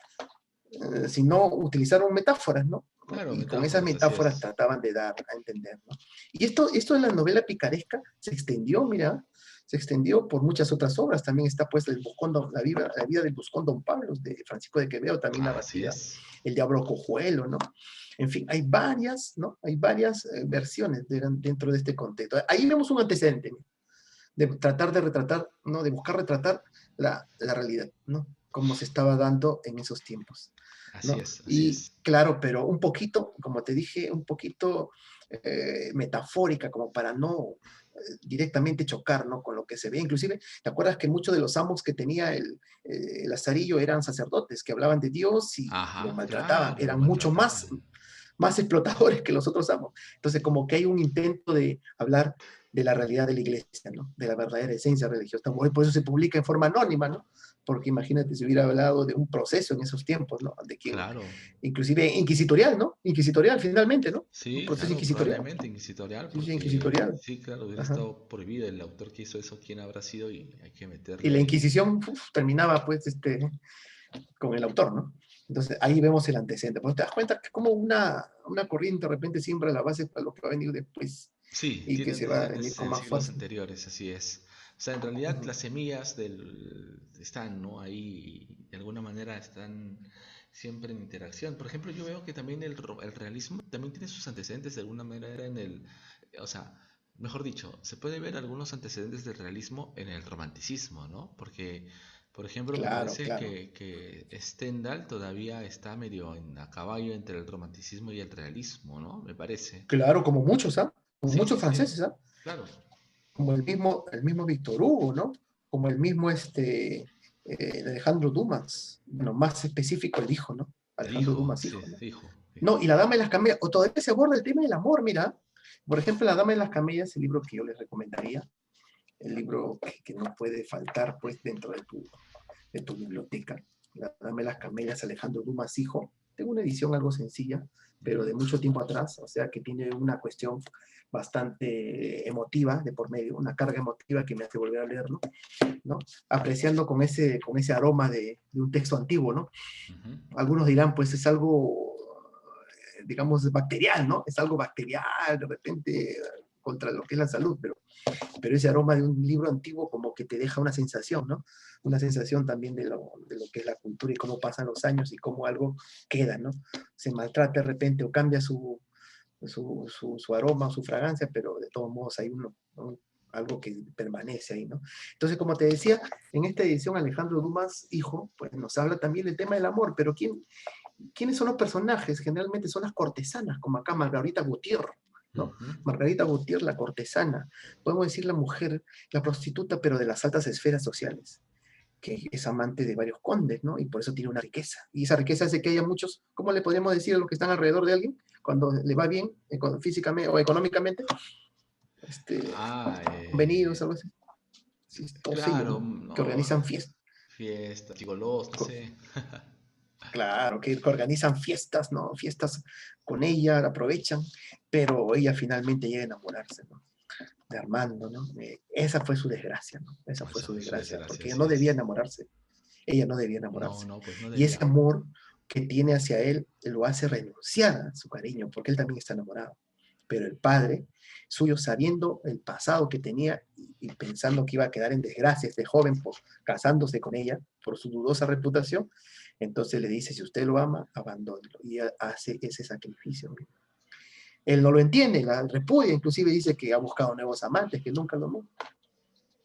sino utilizaron metáforas, ¿no? Claro, Y con esas metáforas, así metáforas es. trataban de dar a entender, ¿no? Y esto de la novela picaresca se extendió, mira, se extendió por muchas otras obras. También está pues la vida del Buscón Don Pablo, de Francisco de Quevedo, también Así narrativa, es. El Diablo Cojuelo, ¿no? En fin, hay varias, ¿no? Hay varias versiones dentro de este contexto. Ahí vemos un antecedente, ¿no? De tratar de retratar, ¿no? De buscar retratar la realidad, ¿no? Como se estaba dando en esos tiempos, Así ¿no? es, así Y es. claro, pero un poquito, como te dije, un poquito metafórica, como para no directamente chocar, ¿no? Con lo que se ve. Inclusive, ¿te acuerdas que muchos de los amos que tenía el Lazarillo eran sacerdotes que hablaban de Dios y lo Ajá, maltrataban? claro, lo Eran mucho maltrataban. más explotadores que los otros amos. Entonces, como que hay un intento de hablar de la realidad de la iglesia, ¿no? De la verdadera esencia religiosa. Por eso se publica en forma anónima, ¿no? Porque imagínate si hubiera hablado de un proceso en esos tiempos, ¿no? De quien, Claro. inclusive inquisitorial, ¿no? Inquisitorial finalmente, ¿no? Un Sí, proceso claro, inquisitorial. probablemente inquisitorial, Sí, sí, porque inquisitorial. sí, claro, hubiera Ajá. estado prohibido el autor que hizo eso, quién habrá sido y hay que Y meterle la ahí. Inquisición terminaba, pues, con el autor, ¿no? Entonces ahí vemos el antecedente. Pues te das cuenta que como una corriente de repente siembra la base para lo que va a venir después Sí, y tiene que se va a venir antecedentes con en más siglos fuerza. anteriores, así es. O sea, en realidad Ujú. las semillas están, ¿no? Ahí y de alguna manera están siempre en interacción. Por ejemplo, yo veo que también el realismo también tiene sus antecedentes de alguna manera o sea, mejor dicho, se puede ver algunos antecedentes del realismo en el romanticismo, ¿no? Porque, por ejemplo, me Claro, parece claro. que Stendhal todavía está medio a caballo entre el romanticismo y el realismo, ¿no? Me parece. Claro, como muchos, ¿ah? Como Sí, muchos sí, sí, franceses, ¿ah? claro. Como el mismo Víctor Hugo, ¿no? Como el mismo Alejandro Dumas. Bueno, más específico el hijo, ¿no? El Alejandro hijo, Dumas, sí, hijo, ¿no? hijo. No, y La Dama de las Camelias, o todavía se aborda el tema del amor, mira. Por ejemplo, La Dama de las Camelias, el libro que yo les recomendaría, el libro que no puede faltar, pues, dentro de tu biblioteca. La Dama de las Camelias, Alejandro Dumas, hijo. Tengo una edición algo sencilla, pero Ujú. de mucho tiempo atrás, o sea que tiene una cuestión bastante emotiva de por medio, una carga emotiva que me hace volver a leerlo, ¿no? Apreciando con ese aroma de un texto antiguo, ¿no? Ujú. Algunos dirán, pues es algo, digamos, bacterial, ¿no? Es algo bacterial, de repente, contra lo que es la salud, pero ese aroma de un libro antiguo como que te deja una sensación, ¿no? Una sensación también de lo que es la cultura y cómo pasan los años y cómo algo queda, ¿no? Se maltrata de repente o cambia su aroma, su fragancia, pero de todos modos hay uno, ¿no? algo que permanece ahí, ¿no? Entonces, como te decía, en esta edición Alejandro Dumas, hijo, pues nos habla también del tema del amor, pero ¿quiénes son los personajes? Generalmente son las cortesanas, como acá Margarita Gutiérrez, ¿no? Ujú. Margarita Gutiérrez, la cortesana, podemos decir la mujer, la prostituta, pero de las altas esferas sociales, que es amante de varios condes, ¿no? Y por eso tiene una riqueza. Y esa riqueza hace que haya muchos, ¿cómo le podríamos decir a los que están alrededor de alguien? Cuando le va bien, físicamente o económicamente, Ah, convenidos, algo así. Sí, todos ellos, claro, ¿no? Que no, organizan fiestas. fiestas, gigolos, no sé. Claro, que organizan fiestas, ¿no? Fiestas con ella, la aprovechan, pero ella finalmente llega a enamorarse, ¿no? De Armando, ¿no? Esa fue su desgracia, ¿no? Esa fue Esa su fue su desgracia, desgracia, porque ella así no debía es. enamorarse, ella no debía No, enamorarse. no, pues no Y ese debía. amor que tiene hacia él lo hace renunciar a su cariño, porque él también está enamorado. Pero el padre suyo, sabiendo el pasado que tenía y pensando que iba a quedar en desgracia este joven por casándose con ella, por su dudosa reputación, entonces le dice, si usted lo ama, abandónelo. Y hace ese sacrificio. Él no lo entiende, la repudia, inclusive dice que ha buscado nuevos amantes, que nunca lo amó.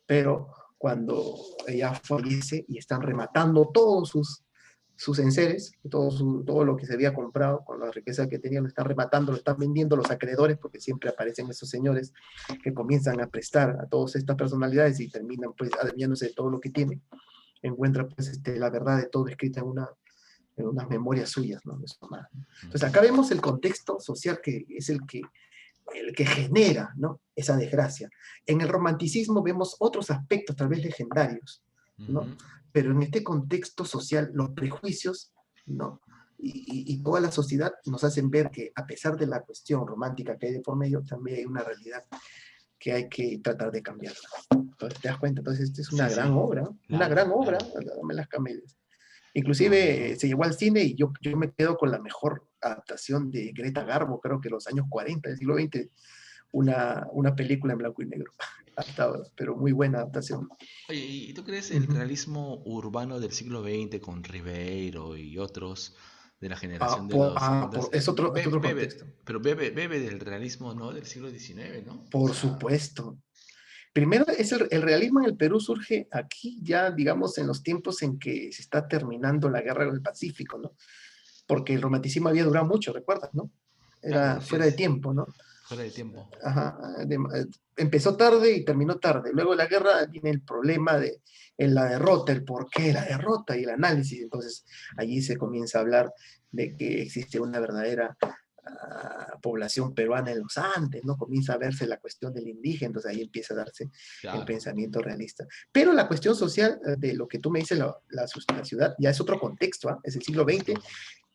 Pero cuando ella fallece y están rematando todos sus enseres, todo lo que se había comprado con la riqueza que tenían, lo están rematando, lo están vendiendo los acreedores, porque siempre aparecen esos señores que comienzan a prestar a todas estas personalidades y terminan pues adueñándose de todo lo que tienen. Encuentra pues la verdad de todo escrita en unas memorias suyas, ¿no? De su mamá. Entonces Ujú, acá vemos el contexto social que es el que genera, ¿no? Esa desgracia. En el romanticismo vemos otros aspectos, tal vez legendarios, ¿no? ujú. Pero en este contexto social, los prejuicios, ¿no? Y toda la sociedad nos hacen ver que a pesar de la cuestión romántica que hay de por medio, también hay una realidad que hay que tratar de cambiarla. Entonces, ¿te das cuenta? Entonces, esta es Sí, sí, una gran claro, obra, claro. Dame las camelias. No, no, Inclusive no. se llevó al cine y yo me quedo con la mejor adaptación de Greta Garbo, creo que los años 40 del siglo XX, una película en blanco y negro, hasta ahora, pero muy buena adaptación. Oye, ¿y tú crees el Ujú. realismo urbano del siglo XX con Ribeiro y otros de la generación de los Ah, 50? es otro contexto, Pero bebe del realismo, ¿no? Del siglo XIX, ¿no? O por sea, supuesto. Primero, el realismo en el Perú surge aquí ya, digamos, en los tiempos en que se está terminando la guerra del Pacífico, ¿no? Porque el romanticismo había durado mucho, ¿recuerdas, no? claro, Era así fuera de es. tiempo, ¿no? Fuera de tiempo. Ajá, empezó tarde y terminó tarde. Luego de la guerra viene el problema de en la derrota, el por qué la derrota y el análisis. Entonces allí se comienza a hablar de que existe una verdadera población peruana en los Andes, ¿no? Comienza a verse la cuestión del indígena, entonces ahí empieza a darse el Claro. pensamiento realista. Pero la cuestión social de lo que tú me dices, la ciudad, ya es otro contexto, ¿ah? Es el siglo XX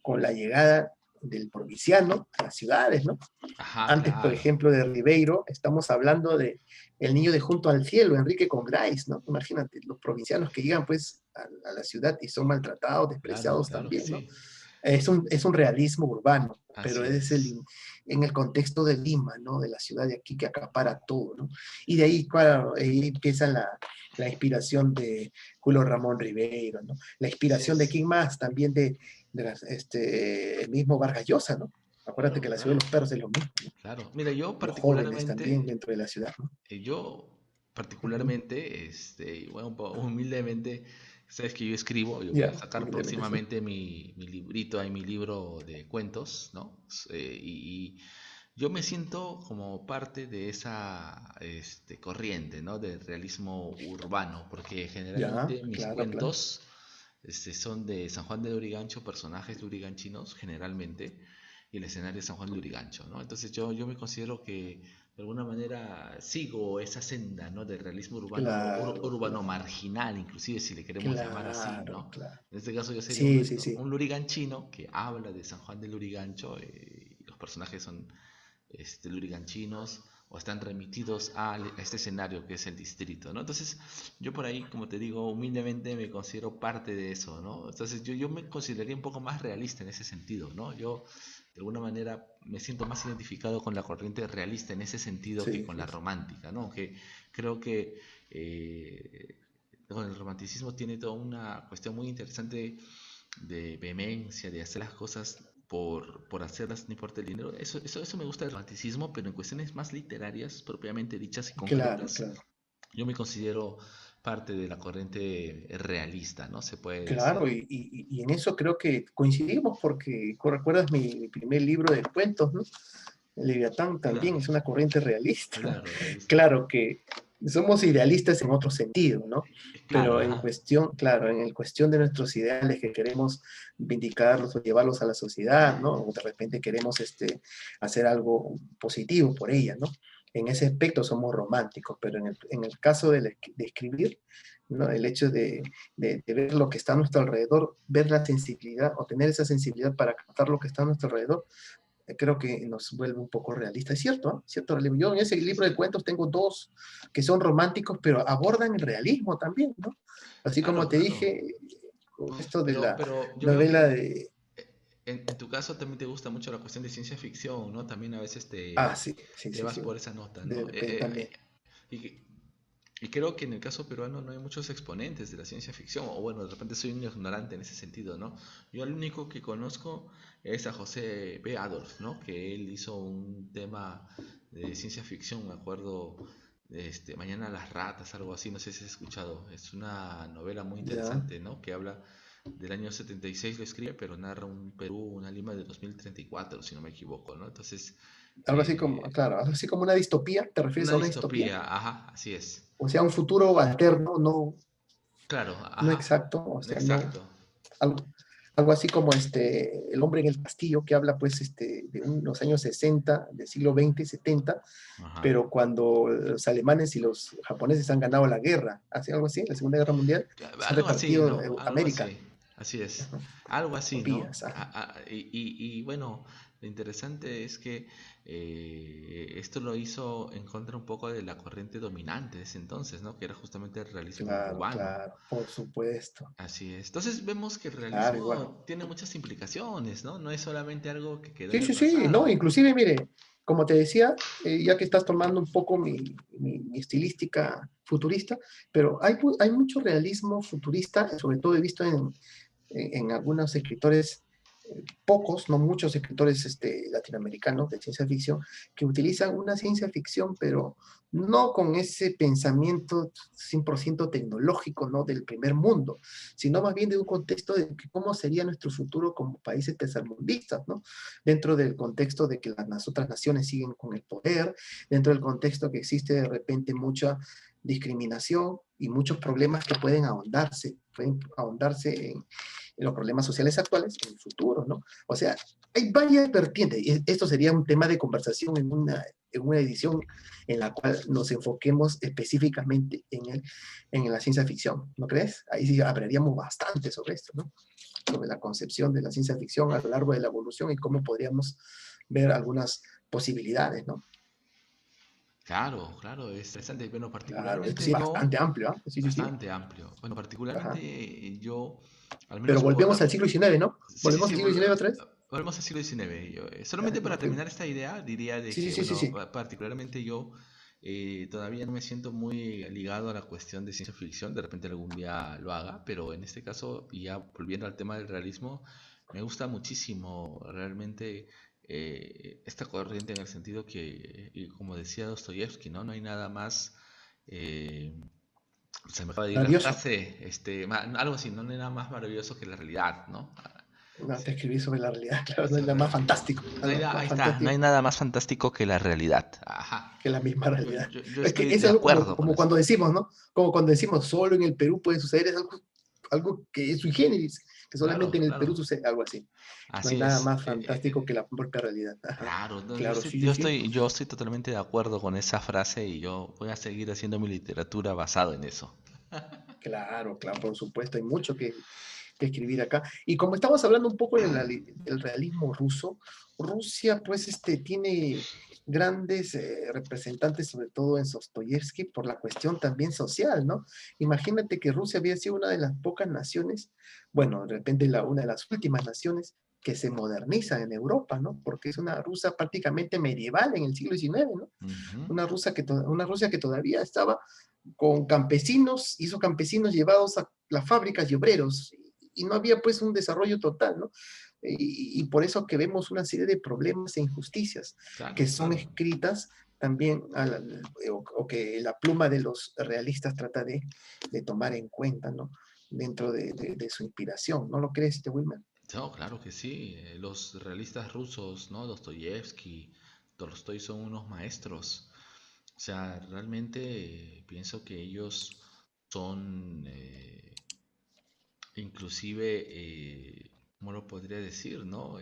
con la llegada del provinciano a las ciudades, ¿no? Ajá, Antes, por claro. ejemplo, de Ribeiro, estamos hablando de El niño de Junto al Cielo, Enrique Congraís, ¿no? Imagínate, los provincianos que llegan pues a la ciudad y son maltratados, Claro, despreciados claro que también, ¿no? sí. Es un realismo urbano, pero Así es es. en el contexto de Lima, ¿no? De la ciudad de aquí que acapara todo, ¿no? Y de ahí, claro, ahí empieza la inspiración de Julio Ramón Ribeiro, ¿no? La Así inspiración de es. quién más, también el mismo Vargas Llosa, ¿no? Acuérdate Claro, que la ciudad claro. de los perros es lo mismo, ¿no? Claro. Mira, yo Los jóvenes particularmente, también dentro de la ciudad, ¿no? yo Ujú. particularmente, bueno, humildemente, sabes que yo escribo, yo voy a Ya, sacar humildemente, sí. próximamente mi librito, ahí mi libro de cuentos, ¿no? Y yo me siento como parte de esa corriente, ¿no? Del realismo urbano, porque Ya, generalmente mis claro, claro. cuentos son de San Juan de Lurigancho, personajes luriganchinos, generalmente, y el escenario es San Juan de Lurigancho, ¿no? Entonces yo me considero que de alguna manera sigo esa senda, ¿no? Del realismo urbano, Claro, urbano claro, marginal, inclusive si le queremos llamar así, claro, ¿no? claro. En este caso yo sería Sí, sí, sí. un luriganchino que habla de San Juan de Lurigancho, y los personajes son luriganchinos o están remitidos a este escenario que es el distrito, ¿no? Entonces, yo por ahí, como te digo, humildemente me considero parte de eso, ¿no? Entonces, yo me consideraría un poco más realista en ese sentido, ¿no? Yo, de alguna manera, me siento más identificado con la corriente realista en ese sentido que Sí, con la sí, sí. romántica, ¿no? Que creo que con el romanticismo tiene toda una cuestión muy interesante de vehemencia, de hacer las cosas por hacerlas ni por el dinero. Eso me gusta del romanticismo, pero en cuestiones más literarias, propiamente dichas y Claro, concretas, claro. yo me considero parte de la corriente realista, ¿no? Se puede decir. Claro, y en eso creo que coincidimos porque recuerdas mi primer libro de cuentos, ¿no? El Leviatán también Claro, es una corriente realista. claro, realista. Claro que somos idealistas en otro sentido, ¿no? Claro, Pero en ajá. cuestión, claro, en el cuestión de nuestros ideales que queremos vindicarlos o llevarlos a la sociedad, ¿no? O de repente queremos hacer algo positivo por ella, ¿no? En ese aspecto somos románticos, pero en el caso de escribir, ¿no? El hecho de ver lo que está a nuestro alrededor, ver la sensibilidad o tener esa sensibilidad para captar lo que está a nuestro alrededor, creo que nos vuelve un poco realista. Es cierto, ¿no? ¿Cierto? Yo en ese Sí, libro de sí. cuentos tengo dos que son románticos, pero abordan el realismo también, ¿no? Así como Claro, te claro. dije, con esto de la Pero yo veo novela que de... en tu caso también te gusta mucho la cuestión de ciencia ficción, ¿no? También a veces te, Sí, sí, te sí, vas sí. por esa nota, De ¿no? repente también. Y, y creo que en el caso peruano no hay muchos exponentes de la ciencia ficción, o bueno, de repente soy un ignorante en ese sentido, ¿no? Yo el único que conozco es a José B. Adolf, ¿no? Que él hizo un tema de ciencia ficción, me acuerdo, Mañana las ratas, algo así, no sé si has escuchado. Es una novela muy Ya. interesante, ¿no? Que habla del año 76, lo escribe, pero narra un Perú, una Lima de 2034, si no me equivoco, ¿no? Entonces, Algo así como, eh, claro, algo así como una distopía. ¿Te refieres una a una distopía? distopía, ajá, así es. O sea, un futuro alterno, no, Claro, no ajá, exacto, o sea, no, exacto. algo, algo así como El hombre en el castillo, que habla pues de los años 60 del siglo XX, 70, Ajá. pero cuando los alemanes y los japoneses han ganado la guerra, hace algo así, la Segunda Guerra Mundial, se han Algo así, repartido ¿no? Algo América. así. Así es. Algo así, ¿no? Topías, ajá. Y bueno, lo interesante es que esto lo hizo en contra un poco de la corriente dominante de ese entonces, ¿no? Que era justamente el realismo Claro, cubano. claro, por supuesto. Así es. Entonces vemos que el Claro, igual. realismo tiene muchas implicaciones, ¿no? No es solamente algo que quedó Sí, en el sí, sí, no, pasado. inclusive, mire, como te decía, ya que estás tomando un poco mi estilística futurista, pero hay mucho realismo futurista, sobre todo he visto en algunos escritores, pocos, no muchos escritores latinoamericanos de ciencia ficción, que utilizan una ciencia ficción, pero no con ese pensamiento 100% tecnológico, ¿no? Del primer mundo, sino más bien de un contexto de que cómo sería nuestro futuro como países tercermundistas, ¿no? Dentro del contexto de que las otras naciones siguen con el poder, dentro del contexto que existe de repente mucha discriminación y muchos problemas que pueden ahondarse en los problemas sociales actuales en el futuro, ¿no? O sea, hay varias vertientes. Y esto sería un tema de conversación en una edición en la cual nos enfoquemos específicamente en la ciencia ficción, ¿no crees? Ahí sí hablaríamos bastante sobre esto, ¿no? Sobre la concepción de la ciencia ficción a lo largo de la evolución y cómo podríamos ver algunas posibilidades, ¿no? Claro, claro, es interesante. Bueno, Claro, esto particularmente sí es yo, bastante amplio, ¿eh? Sí, sí, sí. bastante amplio. Bueno, Ajá. particularmente yo, al Pero menos por volvemos la... al siglo XIX, ¿no? Sí, sí, ¿Volvemos sí, al siglo XIX otra vez? volvemos al siglo XIX. Solamente para Ok. terminar esta idea, diría de Sí, sí, que, sí, sí, bueno, sí. particularmente yo todavía no me siento muy ligado a la cuestión de ciencia ficción. De repente algún día lo haga, pero en este caso, y ya volviendo al tema del realismo, me gusta muchísimo realmente esta corriente en el sentido que, y como decía Dostoyevsky, ¿no? No hay nada más... eh, se me acaba de ir la Maravilloso. frase, algo así, no hay nada más maravilloso que la realidad, ¿no? No, te Sí, escribí sobre la realidad, claro, no es sobre nada la más realidad. fantástico, No hay nada nada, más ahí está, no hay fantástico nada más fantástico que la realidad. Ajá. que la misma Yo, realidad. yo Es que estoy es de algo acuerdo con como eso. cuando decimos, ¿no? Como cuando decimos, solo en el Perú puede suceder, es algo que es sui generis, que solamente Claro, en el Perú claro. sucede, algo así. No hay Así nada es. más fantástico que la propia realidad. Ajá. Claro, no, Claro, sí, sí, sí. yo estoy totalmente de acuerdo con esa frase y yo voy a seguir haciendo mi literatura basado en eso. Claro, claro, por supuesto, hay mucho que escribir acá. Y como estamos hablando un poco del realismo ruso, Rusia pues tiene grandes representantes, sobre todo en Dostoyevsky, por la cuestión también social, ¿no? Imagínate que Rusia había sido una de las pocas naciones, bueno, de repente una de las últimas naciones que se moderniza en Europa, ¿no? Porque es una Rusia prácticamente medieval en el siglo XIX, ¿no? Ujú. Una Rusia que todavía estaba con campesinos, y esos campesinos llevados a las fábricas y obreros, y no había pues un desarrollo total, ¿no? Y por eso que vemos una serie de problemas e injusticias Claro, que son claro. escritas también, o que la pluma de los realistas trata de tomar en cuenta, ¿no? Dentro de su inspiración. ¿No lo crees, Wilmer? No, claro que sí. Los realistas rusos, ¿no? Dostoyevsky, Tolstoy son unos maestros. O sea, realmente pienso que ellos son inclusive, ¿cómo lo podría decir, no?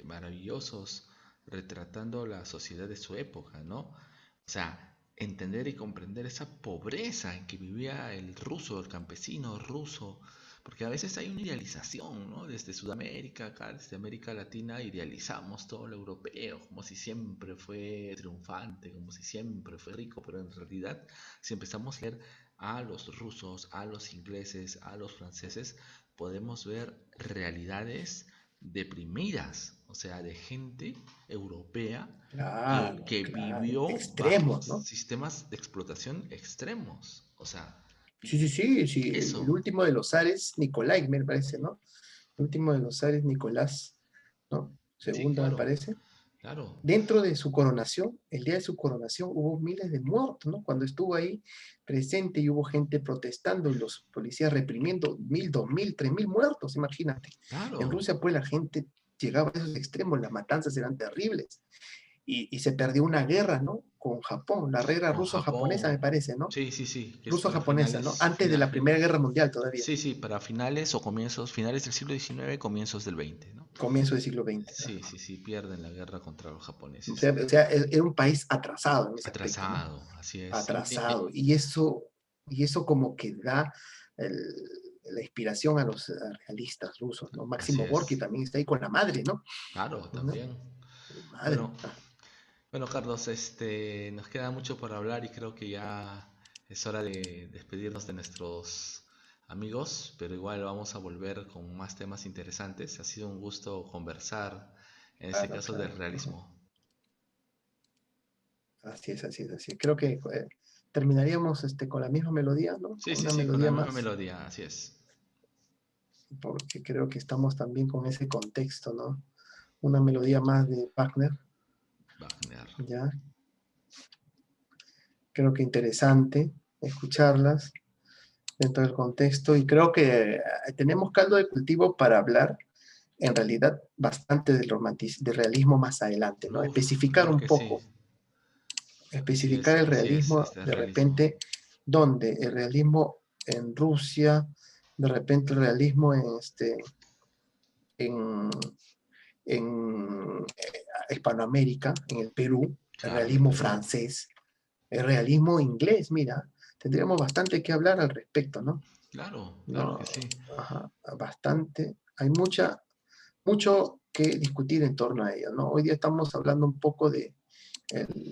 Maravillosos retratando la sociedad de su época, ¿no? O sea, entender y comprender esa pobreza en que vivía el ruso, el campesino ruso, porque a veces hay una idealización, ¿no? Desde Sudamérica, acá, desde América Latina, idealizamos todo lo europeo, como si siempre fue triunfante, como si siempre fue rico, pero en realidad, si empezamos a leer a los rusos, a los ingleses, a los franceses, podemos ver realidades deprimidas, o sea, de gente europea Claro, que claro. vivió bajo Extremos, ¿no? sistemas de explotación extremos. O sea, Sí, sí, sí, sí. El eso, último de los zares, Nicolai, me parece, ¿no? El último de los zares, Nicolás, ¿no? sí, Segundo, me claro, parece. claro, Dentro de su coronación, el día de su coronación, hubo miles de muertos, ¿no? Cuando estuvo ahí presente y hubo gente protestando y los policías reprimiendo, 1.000, 2.000, 3.000 muertos, imagínate. En claro. Rusia, pues la gente llegaba a esos extremos, las matanzas eran terribles y se perdió una guerra, ¿no? Con Japón, la guerra Con ruso-japonesa, me Japón, parece, ¿no? sí, sí, sí, que es para Ruso-japonesa, ¿no? finales, Antes de la Primera Guerra Mundial todavía, sí, sí, para finales o comienzos, finales del siglo XIX, comienzos del XX, ¿no? comienzo del siglo XX. Sí, sí, sí, pierden la guerra contra los japoneses. O sea, era un país atrasado en ese aspecto, ¿no? Atrasado, así es. Atrasado. Y eso como que da la inspiración a los realistas rusos, ¿no? Así Máximo Gorki es. también está ahí con la madre, ¿no? Claro, ¿No? también. Madre. Bueno, bueno, Carlos, nos queda mucho por hablar y creo que ya es hora de despedirnos de nuestros amigos, pero igual vamos a volver con más temas interesantes. Ha sido un gusto conversar, en este Claro, caso del claro. Ujú. realismo. Así es, así es, así es. Creo que terminaríamos con la misma melodía, ¿no? Sí, Con sí, una sí, con la melodía misma más, melodía, así es. porque creo que estamos también con ese contexto, ¿no? Una melodía más de Wagner, Wagner. ¿ya? Creo que interesante escucharlas dentro del contexto y creo que tenemos caldo de cultivo para hablar en realidad bastante del realismo más adelante, ¿no? Uf, Especificar claro un que sí. poco, especificar el Así es, realismo este es de realismo. repente, donde el realismo en Rusia, de repente el realismo en, en Hispanoamérica, en el Perú, el Claro, en el realismo Perú. francés, el realismo inglés, mira, tendríamos bastante que hablar al respecto, ¿no? Claro, claro que No, sí. ajá, bastante. Hay mucho que discutir en torno a ello, ¿no? Hoy día estamos hablando un poco de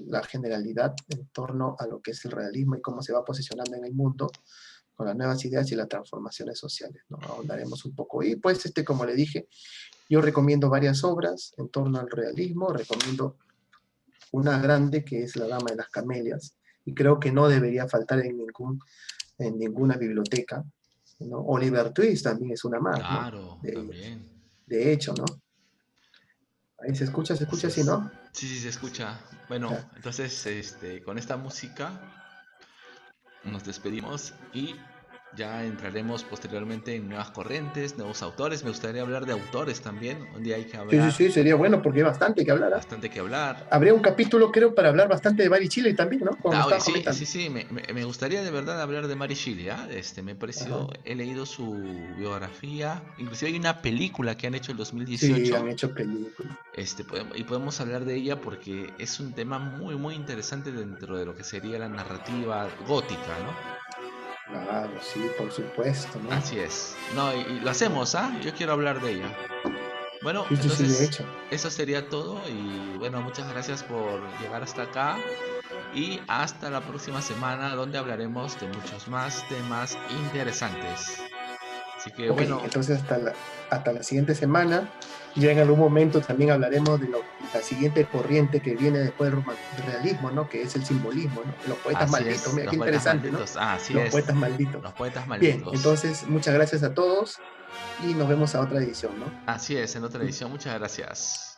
la generalidad en torno a lo que es el realismo y cómo se va posicionando en el mundo con las nuevas ideas y las transformaciones sociales, ¿no? Ahondaremos un poco. Y pues, como le dije, yo recomiendo varias obras en torno al realismo, recomiendo una grande que es La Dama de las Camelias, y creo que no debería faltar en ninguna biblioteca, ¿no? Oliver Twist también es una más, ¿no? Claro, De ellos. también. De hecho, ¿no? Ahí se Así escucha así, es. ¿no? Sí, sí, se escucha. Bueno, Ya. entonces, con esta música nos despedimos y ya entraremos posteriormente en nuevas corrientes, nuevos autores. Me gustaría hablar de autores también. Un día hay que Sí, sí, hablar, sí, sería bueno porque hay bastante que hablar, ¿ah? bastante que hablar. Habría un capítulo, creo, para hablar bastante de Bari Chile también, ¿no? Como me Oye, estabas sí, comentando. sí, sí, me gustaría de verdad hablar de Mary Shelley, ¿ah? Me Ajá. pareció, he leído su biografía, inclusive hay una película que han hecho en Sí, 2018, han hecho películas. y podemos hablar de ella porque es un tema muy, muy interesante dentro de lo que sería la narrativa gótica, ¿no? Claro, sí, por supuesto, ¿no? Así es. No, y lo hacemos, ¿ah? Yo quiero hablar de ella. Bueno, Sí, sí, sí, de entonces hecho. eso sería todo y bueno, muchas gracias por llegar hasta acá y hasta la próxima semana donde hablaremos de muchos más temas interesantes. Así que Ok, bueno, entonces hasta la siguiente semana. Ya en algún momento también hablaremos de la siguiente corriente que viene después del realismo, ¿no? Que es el simbolismo, ¿no? Los poetas así malditos, es, mira los qué poetas interesante, ¿no? malditos. Ah, así Los es, poetas malditos. los poetas Bien, malditos. entonces muchas gracias a todos y nos vemos a otra edición, ¿no? Así es, en otra edición. Muchas gracias.